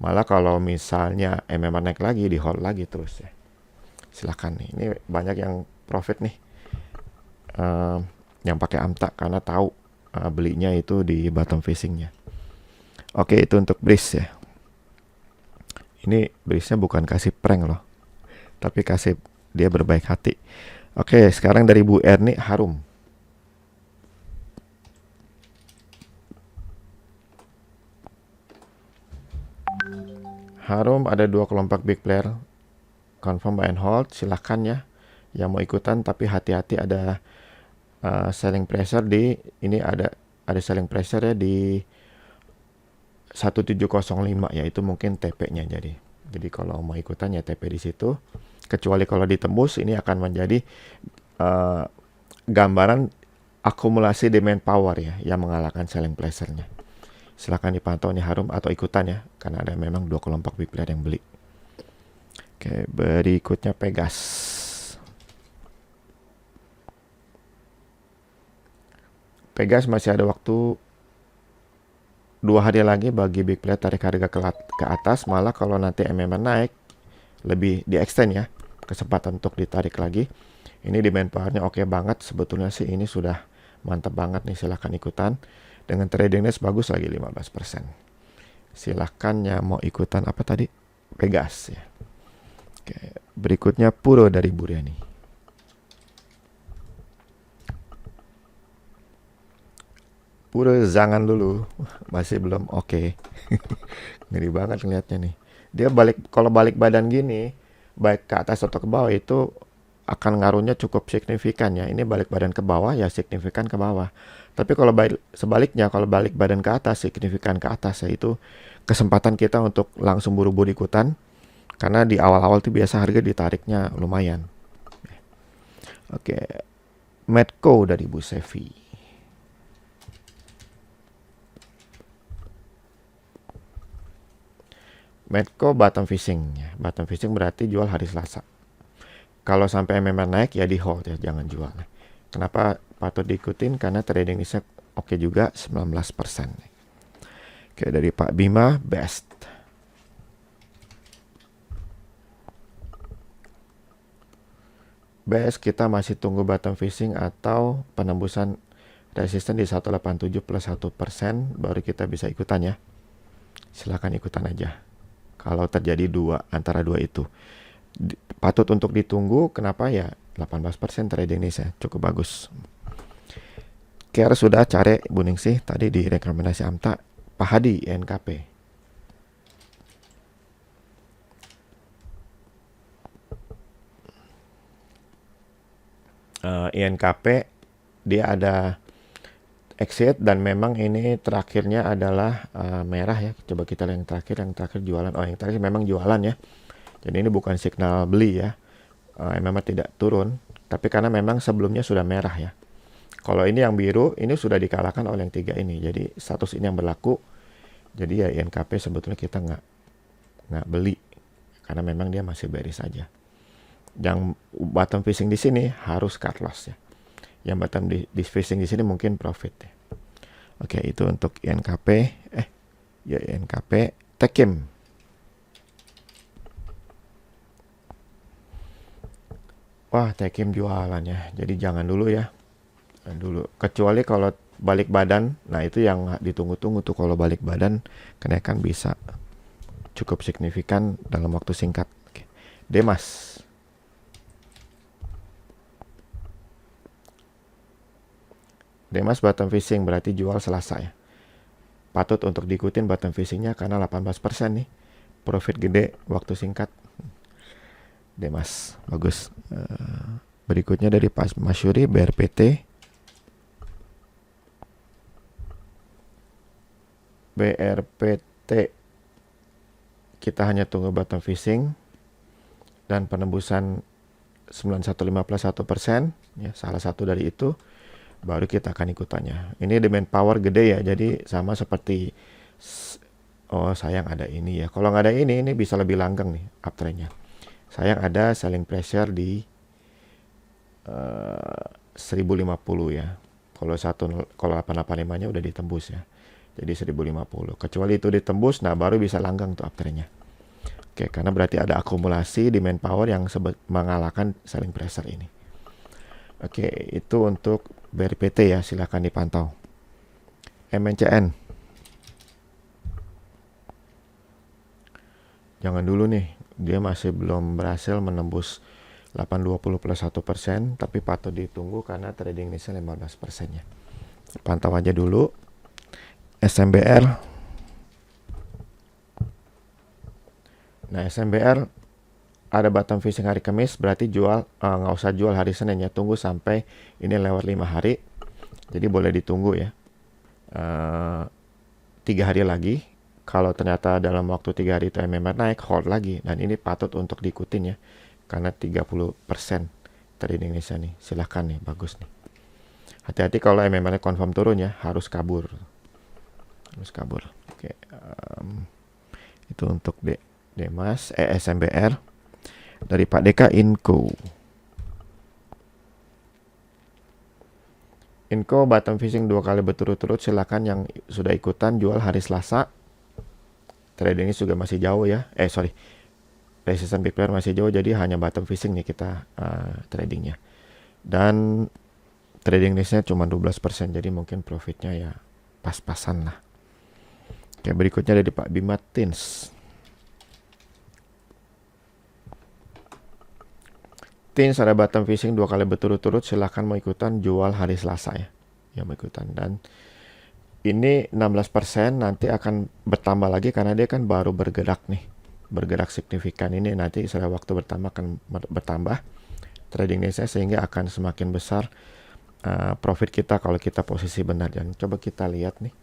Malah kalau misalnya MMR naik lagi, di hold lagi terus ya. Silakan nih, ini banyak yang profit nih yang pakai AMTA karena tahu belinya itu di bottom fishingnya. Oke, itu untuk BRIS ya. Ini BRISnya bukan kasih prank loh, tapi kasih dia berbaik hati. Oke, sekarang dari Bu Erni Harum. Harum ada 2 kelompok big player confirm buy and hold, silahkan ya yang mau ikutan, tapi hati-hati ada selling pressure di ini, ada selling pressure ya di 1705 ya, itu mungkin TP-nya. Jadi kalau mau ikutan ya TP di situ, kecuali kalau ditembus ini akan menjadi gambaran akumulasi demand power ya yang mengalahkan selling pressure-nya. Silakan dipantau nih Harum atau ikutan ya, karena ada memang 2 kelompok big player yang beli. Oke, berikutnya Pegas. Pegas masih ada waktu 2 hari lagi bagi big player tarik harga ke atas. Malah kalau nanti MMR naik lebih di extend ya, kesempatan untuk ditarik lagi. Ini demand powernya oke banget, sebetulnya sih ini sudah mantap banget nih, silahkan ikutan. Dengan trading nest bagus lagi 15%. Silahkan ya mau ikutan apa tadi? Pegas ya. Oke, berikutnya Puro dari Bu Riani. Puro jangan dulu, masih belum oke. Ngeri banget ngeliatnya nih. Dia kalau balik badan gini, baik ke atas atau ke bawah itu akan ngaruhnya cukup signifikan ya. Ini balik badan ke bawah ya signifikan ke bawah. Tapi kalau sebaliknya, kalau balik badan ke atas signifikan ke atas ya, itu kesempatan kita untuk langsung buru-buru ikutan. Karena di awal-awal tuh biasa harga ditariknya lumayan. Oke, Medco dari Bu Sevi. Medco bottom fishing ya. Bottom fishing berarti jual hari Selasa. Kalau sampai MMR naik ya di hold ya, jangan jual. Kenapa patut diikutin? Karena trading ini oke juga 19%. Oke, dari Pak Bima, best. Best kita masih tunggu bottom fishing atau penembusan resisten di 187 plus 1%, baru kita bisa ikutan ya. Silahkan ikutan aja. Kalau terjadi antara dua itu. Patut untuk ditunggu, kenapa ya? 18% trading Indonesia, cukup bagus. Care sudah cari Bu Ningsih tadi di rekomendasi AMTA. Pak Hadi, NKP. INKP dia ada exit dan memang ini terakhirnya adalah merah ya. Coba kita lihat yang terakhir jualan. Oh, yang terakhir memang jualan ya. Jadi ini bukan signal beli ya. Memang tidak turun, tapi karena memang sebelumnya sudah merah ya. Kalau ini yang biru, ini sudah dikalahkan oleh yang 3 ini. Jadi status ini yang berlaku. Jadi ya INKP sebetulnya kita nggak beli karena memang dia masih bearish saja. Yang bottom fishing di sini harus cut loss ya. Yang bottom di fishing di sini mungkin profit ya. Oke, itu untuk INKP. INKP Tekim. Wah, Tekim jualan ya. Jadi jangan dulu ya. Kecuali kalau balik badan, nah itu yang ditunggu-tunggu tuh, kalau balik badan kenaikan bisa cukup signifikan dalam waktu singkat. Oke. Demas. Demas bottom fishing berarti jual Selasa ya. Patut untuk diikutin bottom fishingnya karena 18% nih. Profit gede, waktu singkat. Demas, bagus. Berikutnya dari Pak Masyuri, BRPT. BRPT kita hanya tunggu bottom fishing dan penembusan 915 plus 1% ya, salah satu dari itu baru kita akan ikutannya. Ini demand power gede ya, jadi sama seperti sayang ada ini ya. Kalau nggak ada ini bisa lebih langgeng nih uptrendnya. Sayang ada selling pressure di 1050 ya. Kalau 885 nya udah ditembus ya. Jadi 1050. Kecuali itu ditembus, nah baru bisa langgang tuh uptrendnya. Oke, karena berarti ada akumulasi demand power yang mengalahkan selling pressure ini. Oke, itu untuk BRPT ya, silahkan dipantau. MNCN. Jangan dulu nih, dia masih belum berhasil menembus 820 plus 1%, tapi patut ditunggu karena trading Indonesia 15% nya. Pantau aja dulu. SMBR. Nah, SMBR ada bottom fishing hari Kamis, berarti jual, nggak usah jual hari Senin ya, tunggu sampai ini lewat 5 hari. Jadi boleh ditunggu ya. 3 hari lagi. Kalau ternyata dalam waktu 3 hari itu MMR naik, hold lagi. Dan ini patut untuk diikutin ya. Karena 30% trading Indonesia nih. Silahkan nih, bagus nih. Hati-hati kalau MMR confirm turun ya, harus kabur. Oke, itu untuk Demas, SMBR. Dari Pak Deka, Inco bottom fishing 2 kali berturut-turut, silakan yang sudah ikutan jual hari Selasa. Trading ini juga masih jauh ya. Resistance big player masih jauh, jadi hanya bottom fishing nih kita tradingnya. Dan trading listnya cuma 12%, jadi mungkin profitnya ya pas-pasan lah. Oke, berikutnya dari Pak Bima, Tins. Tins ada bottom fishing 2 kali berturut-turut, silahkan mau ikutan jual hari Selasa ya. Ya mau ikutan, dan ini 16% nanti akan bertambah lagi karena dia kan baru bergerak nih. Bergerak signifikan, ini nanti setelah waktu akan bertambah trading Indonesia, sehingga akan semakin besar profit kita kalau kita posisi benar. Dan coba kita lihat nih.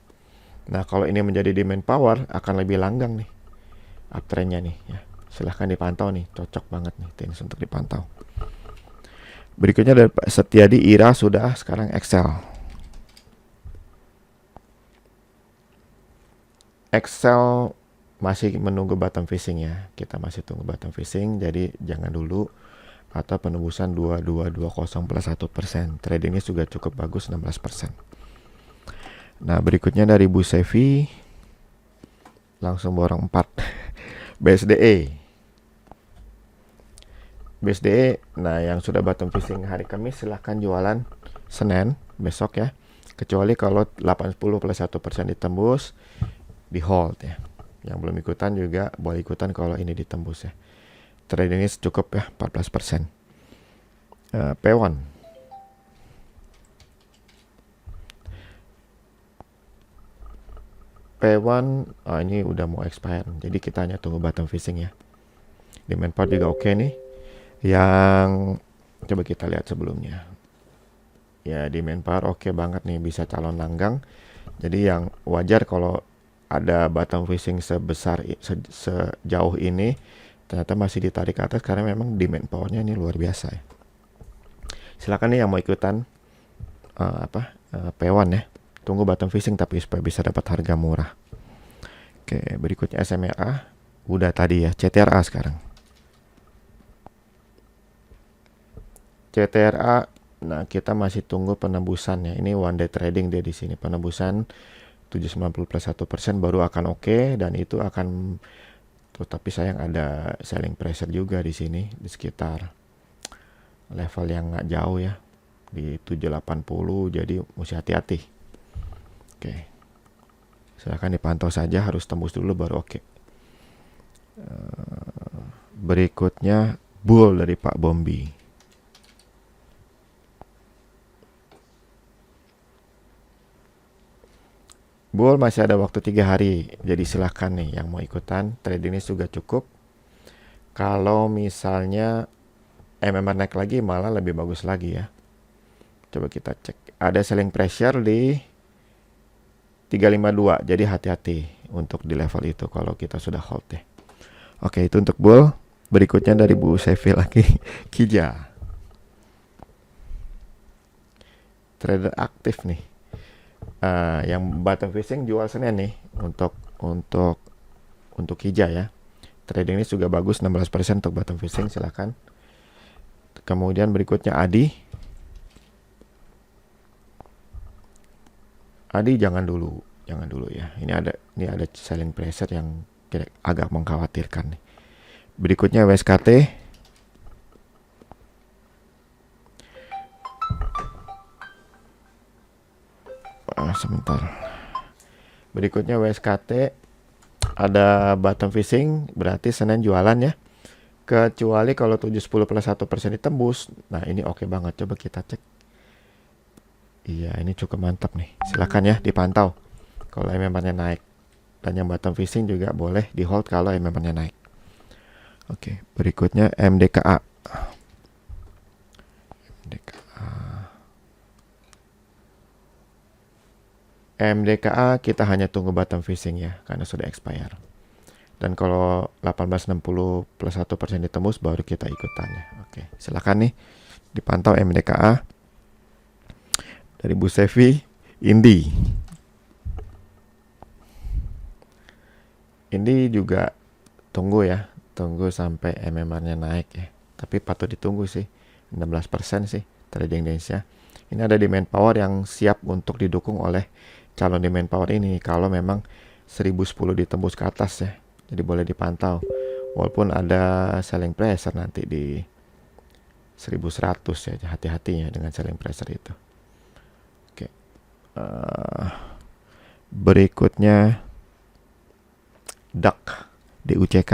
Nah, kalau ini menjadi demand power akan lebih langgang nih uptrendnya nih ya. Silahkan dipantau nih, cocok banget nih Tins untuk dipantau. Berikutnya dari Pak Setiadi, Ira sudah, sekarang Excel. Excel masih menunggu bottom fishing ya. Kita masih tunggu bottom fishing, jadi jangan dulu. Atau penembusan 2220 plus 1%. Tradingnya juga cukup bagus, 16%. Nah, berikutnya dari Bu Sevi, langsung borong 4. BSDE. BSDE, nah yang sudah bottom fishing hari Kamis silahkan jualan Senin besok ya. Kecuali kalau 80 plus 1% ditembus, di hold ya. Yang belum ikutan juga boleh ikutan kalau ini ditembus ya. Tradingnya cukup ya, 14%. P1. P1, ini udah mau expire. Jadi kita hanya tunggu bottom fishing ya. Demand part juga oke nih. Yang coba kita lihat sebelumnya. Ya, demand power oke banget nih, bisa calon langgang. Jadi yang wajar kalau ada bottom fishing sebesar sejauh ini ternyata masih ditarik ke atas karena memang demand powernya ini luar biasa ya. Silakan nih yang mau ikutan P1 ya. Tunggu bottom fishing tapi supaya bisa dapat harga murah. Oke, berikutnya SMRA. Udah tadi ya, CTRA sekarang. CTRA, nah kita masih tunggu penembusannya. Ini one day trading dia di sini. Penembusan 790 plus 1% baru akan oke, dan itu akan, tetapi sayang ada selling pressure juga di sini di sekitar level yang nggak jauh ya, di 780, jadi mesti hati-hati. Oke. Silahkan dipantau saja, harus tembus dulu baru oke. Berikutnya bull dari Pak Bombi. Bull masih ada waktu 3 hari, jadi silahkan nih yang mau ikutan. Tradingnya juga cukup. Kalau misalnya MMR naik lagi malah lebih bagus lagi ya. Coba kita cek. Ada selling pressure di 352, jadi hati-hati untuk di level itu kalau kita sudah hold ya. Oke, itu untuk bull. Berikutnya dari Bu Sevi lagi, Kija. Trader aktif nih. Yang bottom fishing jual Senin nih untuk Kija ya. Trading ini juga bagus, 16% untuk bottom fishing, silakan. Kemudian berikutnya Adi jangan dulu ya. Ini ada selling pressure yang agak mengkhawatirkan nih. Berikutnya WSKT. Sebentar. Berikutnya WSKT ada bottom fishing, berarti Senin jualan ya. Kecuali kalau 710 plus 1% ditembus. Nah, ini oke banget. Coba kita cek. Iya, ini cukup mantap nih. Silakan ya dipantau kalau MMR-nya naik. Dan yang bottom fishing juga boleh di hold kalau MMR-nya naik. Oke, berikutnya MDKA. MDKA kita hanya tunggu bottom fishing ya, karena sudah expire. Dan kalau 1860 plus 1% ditembus baru kita ikutannya. Oke, silakan nih dipantau MDKA. Dari Bu Sevi, Indi juga tunggu sampai MMR-nya naik ya. Tapi patut ditunggu sih, 16% sih trading days-nya. Ini ada demand power yang siap untuk didukung oleh calon demand power ini kalau memang 1010 ditembus ke atas ya. Jadi boleh dipantau. Walaupun ada selling pressure nanti di 1100 ya, hati-hati ya dengan selling pressure itu. Oke. Berikutnya DUK di UCK.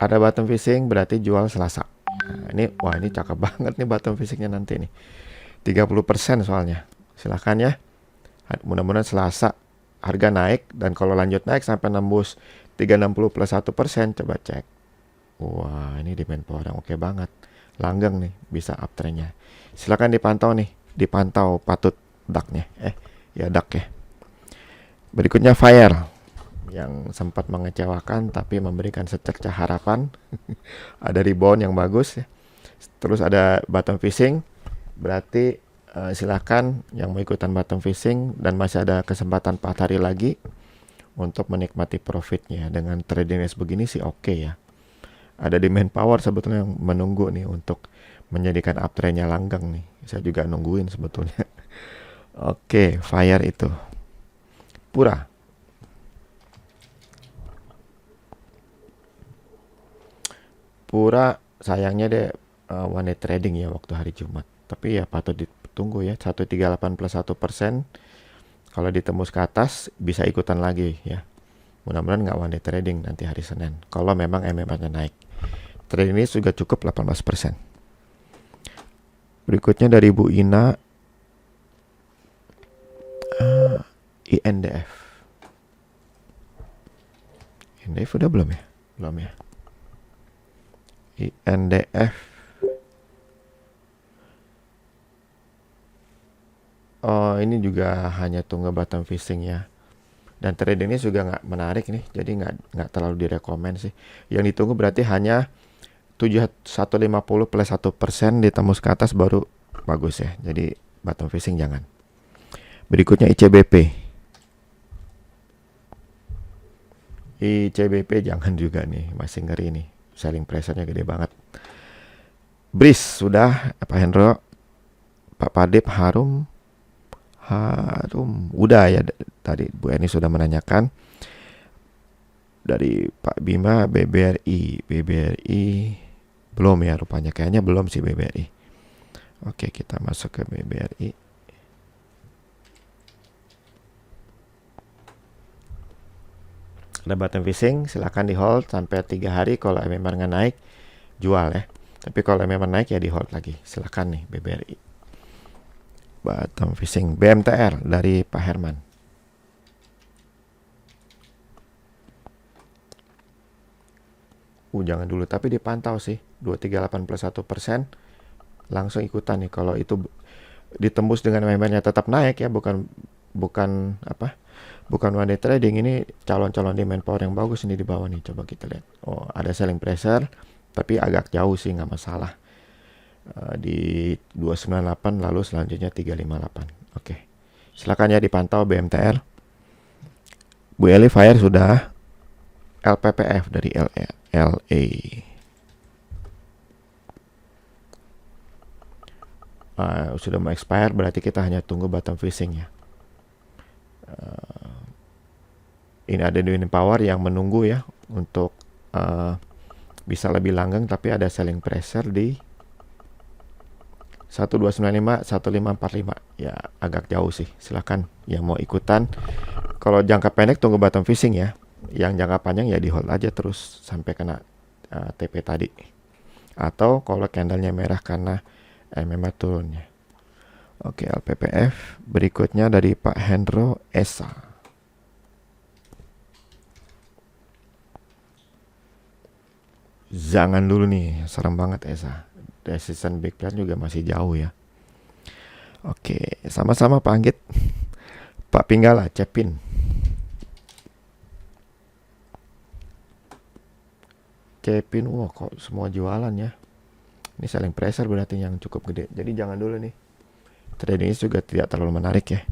Ada bottom fishing berarti jual Selasa. Nah, ini cakep banget nih bottom fishingnya nanti nih. 30% soalnya. Silahkan ya. Mudah-mudahan Selasa harga naik, dan kalau lanjut naik sampai nembus 360 plus 1%, coba cek. Wah, ini demand power yang oke banget. Langgeng nih, bisa uptrendnya. Silahkan dipantau nih. Dipantau patut DUK-nya. DUK ya. Berikutnya Fire yang sempat mengecewakan tapi memberikan secercah harapan. Ada rebound yang bagus ya. Terus ada bottom fishing, berarti silakan yang mau ikutan bottom fishing dan masih ada kesempatan 4 hari lagi untuk menikmati profitnya. Dengan trading range begini sih oke ya. Ada demand power sebetulnya yang menunggu nih untuk menjadikan uptrendnya langgeng nih. Saya juga nungguin sebetulnya. Oke, Fire itu. Pura. Pura sayangnya deh one day trading ya waktu hari Jumat. Tapi ya patut ditunggu ya, 138 plus 1%. Kalau ditembus ke atas bisa ikutan lagi ya. Mudah-mudahan nggak one day trading nanti hari Senin. Kalau memang MMR-nya naik. Trading ini juga cukup 18%. Berikutnya dari Bu Ina, INDF. INDF udah belum ya? Belum ya. INDF. Oh, ini juga hanya tunggu bottom fishing ya. Dan trading ini juga nggak menarik nih, jadi nggak terlalu direkomend sih. Yang ditunggu berarti hanya 7150 plus 1% ditembus ke atas baru bagus ya. Jadi bottom fishing jangan. Berikutnya ICBP. ICBP jangan juga nih, masih ngeri nih. Selling pressure-nya gede banget. BRIS sudah, Pak Hendro, Pak Padip, Harum udah ya, tadi Bu Eni sudah menanyakan. Dari Pak Bima, BBRI belum ya, rupanya kayaknya belum sih BBRI. Oke, kita masuk ke BBRI. Ada bottom fishing, silakan di hold sampai 3 hari. Kalau MMR nggak naik, jual ya. Tapi kalau MMR naik ya di hold lagi. Silakan nih BBRI. Bottom fishing BMTR dari Pak Herman. Jangan dulu, tapi dipantau sih. 238 plus 1%. Langsung ikutan nih. Kalau itu ditembus dengan MMR-nya tetap naik ya, bukan one day trading. Ini calon-calon demand power yang bagus ini di bawah nih. Coba kita lihat. Oh, ada selling pressure, tapi agak jauh sih, nggak masalah. Di 298 lalu selanjutnya 358. Oke. Silakan ya dipantau BMTR. Bu Eli Fire sudah. LPPF dari LA. Sudah mau expire, berarti kita hanya tunggu bottom fishing ya. Ini ada demand power yang menunggu ya untuk bisa lebih langgeng, tapi ada selling pressure di 1295 1545 ya, agak jauh sih. Silakan yang mau ikutan. Kalau jangka pendek tunggu bottom fishing ya. Yang jangka panjang ya di hold aja terus sampai kena TP tadi. Atau kalau candlenya merah karena MMR turunnya. Oke, LPPF. Berikutnya dari Pak Hendro Esa. Jangan dulu nih, serem banget Esa. Resistance big plan juga masih jauh ya. Oke, sama-sama Pak Anggit. Pak Pinggala, Cepin. Wah kok semua jualan ya. Ini selling pressure berarti yang cukup gede. Jadi jangan dulu nih. Trading ini juga tidak terlalu menarik ya.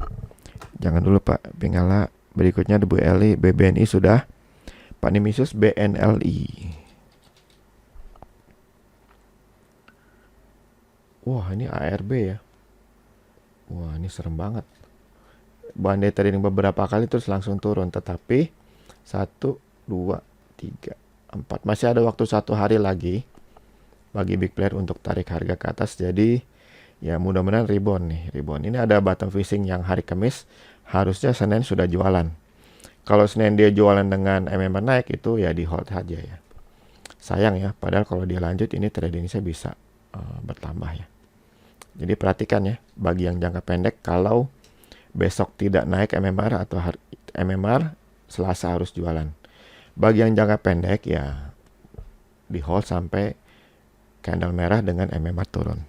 Jangan dulu Pak Pinggala. Berikutnya Bu Eli, BBNI sudah. Pak Nimisius, BNLI. Wah, ini ARB ya. Wah, ini serem banget. One day trading beberapa kali terus langsung turun. Tetapi 1, 2, 3, 4. Masih ada waktu 1 hari lagi bagi big player untuk tarik harga ke atas. Jadi ya mudah-mudahan rebound nih. Ini ada bottom fishing yang hari Kamis. Harusnya Senin sudah jualan. Kalau Senin dia jualan dengan MMR naik, itu ya di hold saja ya. Sayang ya. Padahal kalau dia lanjut ini trading saya bisa bertambah ya. Jadi perhatikan ya, bagi yang jangka pendek, kalau besok tidak naik MMR atau MMR, Selasa harus jualan. Bagi yang jangka pendek ya di hold sampai candle merah dengan MMR turun.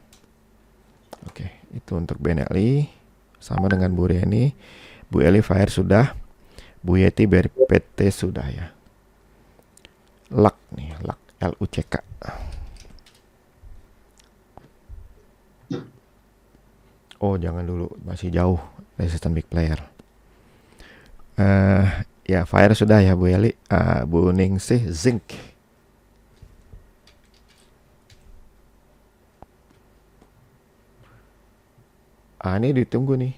Oke, itu untuk BNLI. Sama dengan Bu Reni. Bu Eli Fire sudah. Bu Yeti BPT sudah ya. LUCK nih, LUCK, LUCK. Oh, jangan dulu, masih jauh resistant big player. Ya, fire sudah ya Bu Yeli. Bu Ningsih zinc. Ini ditunggu nih.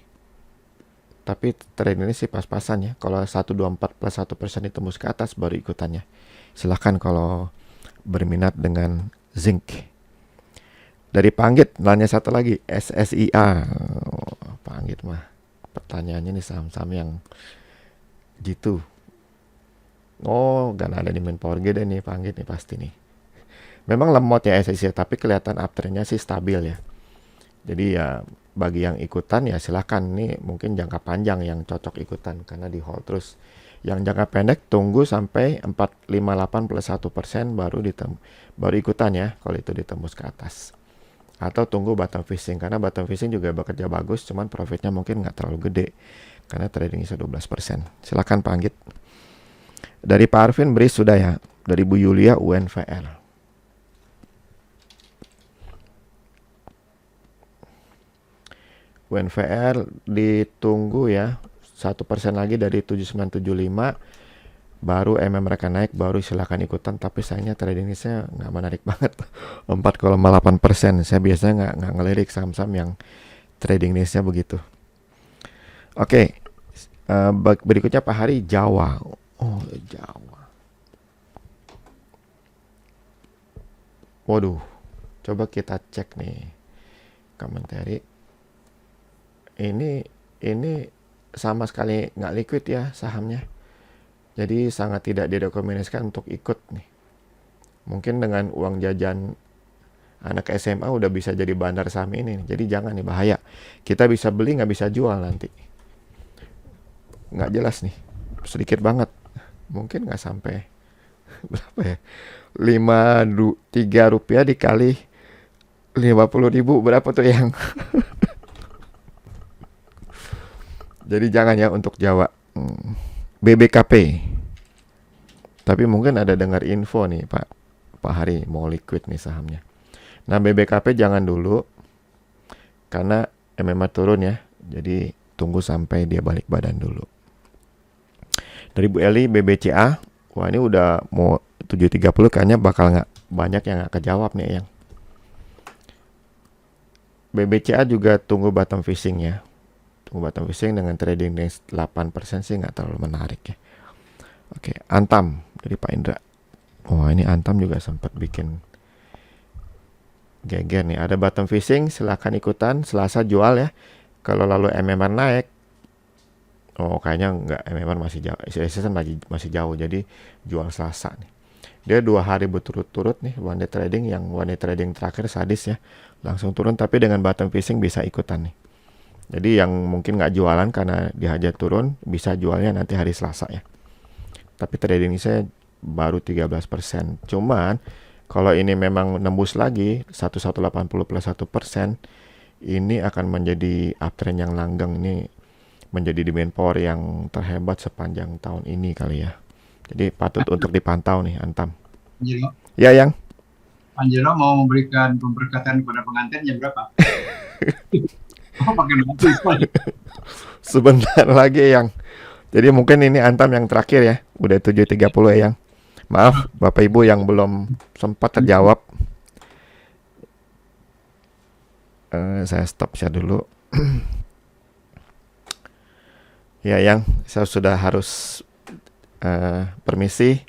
Tapi trend ini sih pas-pasan ya. Kalau 124 plus 1% ditembus ke atas baru ikutannya. Silahkan kalau berminat dengan zinc. Dari Panggit, nanya satu lagi, SSIA. Oh, Panggit mah pertanyaannya nih saham-saham yang gitu. Oh, gak ada di main power deh nih Panggit nih pasti nih. Memang lemot ya SSIA, tapi kelihatan uptrendnya sih stabil ya. Jadi ya bagi yang ikutan ya silahkan, nih mungkin jangka panjang yang cocok ikutan karena di hold terus. Yang jangka pendek tunggu sampai 458 plus 1% baru ikutan ya kalau itu ditembus ke atas. Atau tunggu bottom fishing, karena bottom fishing juga bekerja bagus, cuman profitnya mungkin nggak terlalu gede karena trading bisa 12%. Silakan Pak Anggit. Dari Pak Arvin beri sudah ya. Dari Bu Yulia UNVR. UNVR ditunggu ya, 1% lagi dari 7975 baru mereka naik, baru silakan ikutan. Tapi sayangnya trading saya nggak menarik banget, 4,8%. Saya biasanya nggak ngelirik saham-saham yang trading niche-nya begitu. Oke, berikutnya Pak Hari, Jawa. Oh, Jawa. Waduh, coba kita cek nih komentari. Ini sama sekali nggak liquid ya sahamnya. Jadi sangat tidak direkomendasikan untuk ikut nih. Mungkin dengan uang jajan anak SMA udah bisa jadi bandar saham ini nih. Jadi jangan nih, bahaya. Kita bisa beli nggak bisa jual nanti. Nggak jelas nih. Sedikit banget. Mungkin nggak sampai berapa ya? 3 rupiah dikali 50.000 berapa tuh yang? Jadi jangan ya untuk Jawa. BBKP. Tapi mungkin ada dengar info nih Pak Hari mau liquid nih sahamnya. Nah, BBKP jangan dulu karena memang turun ya. Jadi tunggu sampai dia balik badan dulu. Dari Bu Eli, BBCA. Wah, ini udah mau 7.30 kayaknya bakal nggak banyak yang nggak kejawab nih yang. BBCA juga tunggu bottom fishing ya. Tunggu bottom fishing dengan trading range 8% sih nggak terlalu menarik ya. Oke, Antam dari Pak Indra. Wah, ini Antam juga sempat bikin geger nih. Ada bottom fishing, silahkan ikutan. Selasa jual ya. Kalau lalu MMR naik, oh kayaknya nggak, MMR masih jauh. SSN masih jauh, jadi jual Selasa nih. Dia 2 hari berturut-turut nih one day trading. Yang one day trading terakhir sadis ya, langsung turun. Tapi dengan bottom fishing bisa ikutan nih. Jadi yang mungkin nggak jualan karena dihajar turun, bisa jualnya nanti hari Selasa ya. Tapi trading saya baru 13%. Cuman kalau ini memang nembus lagi 1180 plus 1%, ini akan menjadi uptrend yang langgeng. Ini menjadi demand power yang terhebat sepanjang tahun ini kali ya. Jadi patut untuk dipantau nih Antam. Anjelo, Ya yang Anjelo mau memberikan pemberkatan kepada pengantin jam berapa? Oh, pakai notis. sebentar lagi yang. Jadi mungkin ini Antam yang terakhir ya. Udah 7.30 ya yang. Maaf Bapak Ibu yang belum sempat terjawab. Saya stop share dulu. Ya yang, saya sudah harus permisi.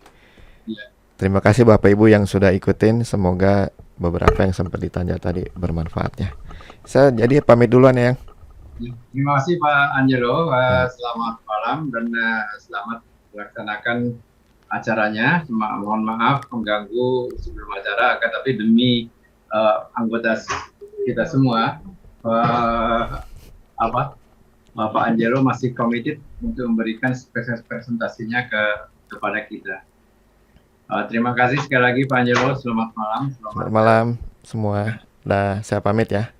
Terima kasih Bapak Ibu yang sudah ikutin. Semoga beberapa yang sempat ditanya tadi bermanfaat ya. Saya jadi pamit duluan ya yang. Terima kasih Pak Anjelo. Selamat malam dan selamat melaksanakan acaranya. Mohon maaf mengganggu sebelum acara, tapi demi anggota kita semua, Pak Anjelo masih committed untuk memberikan presentasinya kepada kita. Terima kasih sekali lagi Pak Anjelo. Selamat malam. Selamat malam semua. Nah, saya pamit ya.